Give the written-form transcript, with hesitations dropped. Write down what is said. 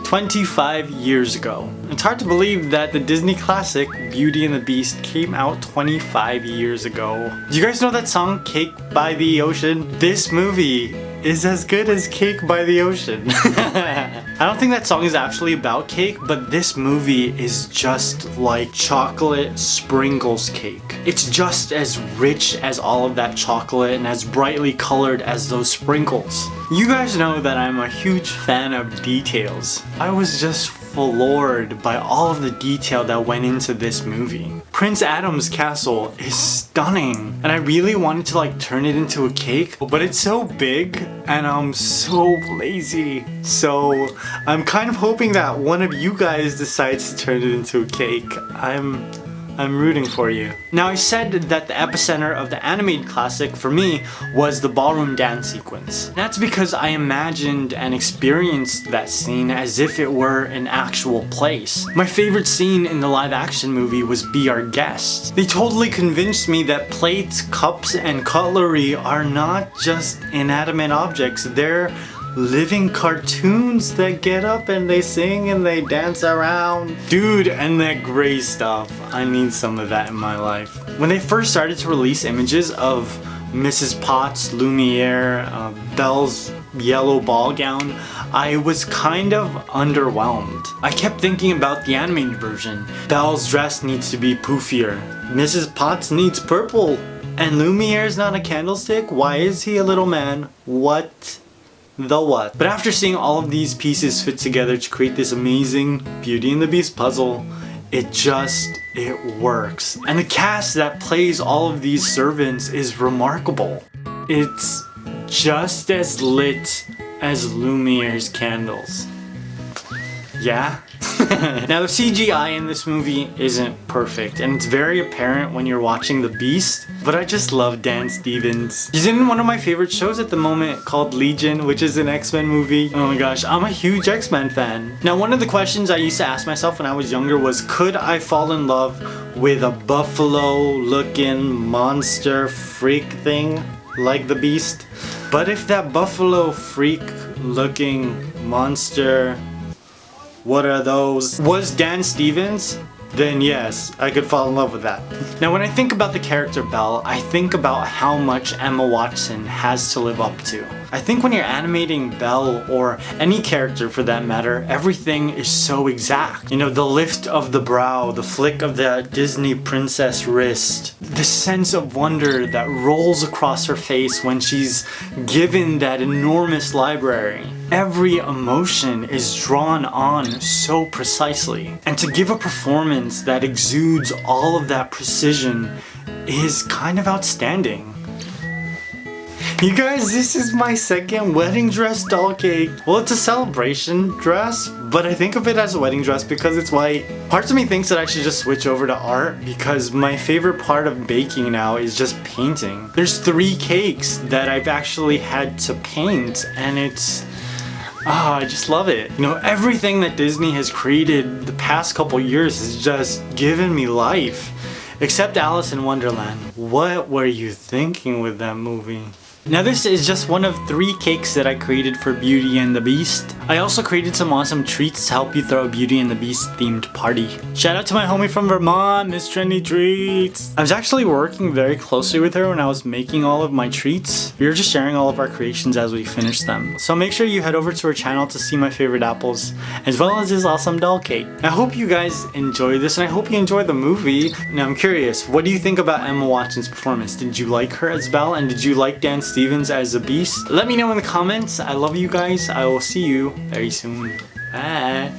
25 years ago. It's hard to believe that the Disney classic Beauty and the Beast came out 25 years ago. Do you guys know that song Cake by the Ocean? This movie is as good as Cake by the Ocean. I don't think that song is actually about cake, but this movie is just like chocolate sprinkles cake. It's just as rich as all of that chocolate and as brightly colored as those sprinkles. You guys know that I'm a huge fan of details. I was just floored by all of the detail that went into this movie. Prince Adam's castle is stunning, and I really wanted to like turn it into a cake, but it's so big and I'm so lazy. So I'm kind of hoping that one of you guys decides to turn it into a cake. I'm rooting for you. Now, I said that the epicenter of the animated classic for me was the ballroom dance sequence. That's because I imagined and experienced that scene as if it were an actual place. My favorite scene in the live action movie was Be Our Guest. They totally convinced me that plates, cups, and cutlery are not just inanimate objects, they're living cartoons that get up and they sing and they dance around. Dude, and that gray stuff. I need some of that in my life. When they first started to release images of Mrs. Potts' Lumiere, Belle's yellow ball gown, I was kind of underwhelmed. I kept thinking about the animated version. Belle's dress needs to be poofier. Mrs. Potts needs purple. And Lumiere's not a candlestick? Why is he a little man? What? The what? But after seeing all of these pieces fit together to create this amazing Beauty and the Beast puzzle, it works. And the cast that plays all of these servants is remarkable. It's just as lit as Lumiere's candles. Yeah? Now, the CGI in this movie isn't perfect, and it's very apparent when you're watching The Beast, but I just love Dan Stevens. He's in one of my favorite shows at the moment called Legion, which is an X-Men movie. Oh my gosh, I'm a huge X-Men fan. Now, one of the questions I used to ask myself when I was younger was, could I fall in love with a buffalo-looking monster freak thing like the Beast? But if that buffalo freak-looking monster, what are those, was Dan Stevens, then yes, I could fall in love with that. Now, when I think about the character Belle, I think about how much Emma Watson has to live up to. I think when you're animating Belle, or any character for that matter, everything is so exact. You know, the lift of the brow, the flick of the Disney princess wrist, the sense of wonder that rolls across her face when she's given that enormous library. Every emotion is drawn on so precisely. And to give a performance that exudes all of that precision is kind of outstanding. You guys, this is my second wedding dress doll cake. Well, it's a celebration dress, but I think of it as a wedding dress because it's white. Parts of me thinks that I should just switch over to art because my favorite part of baking now is just painting. There's 3 cakes that I've actually had to paint, and it's... I just love it. You know, everything that Disney has created the past couple years has just given me life. Except Alice in Wonderland. What were you thinking with that movie? Now, this is just one of 3 cakes that I created for Beauty and the Beast. I also created some awesome treats to help you throw a Beauty and the Beast themed party. Shout out to my homie from Vermont, Miss Trendy Treats. I was actually working very closely with her when I was making all of my treats. We were just sharing all of our creations as we finished them. So make sure you head over to her channel to see my favorite apples, as well as this awesome doll cake. I hope you guys enjoy this, and I hope you enjoy the movie. Now, I'm curious, what do you think about Emma Watson's performance? Did you like her as Belle, and did you like Dan Stevens as the Beast? Let me know in the comments. I love you guys. I will see you very soon. Bye.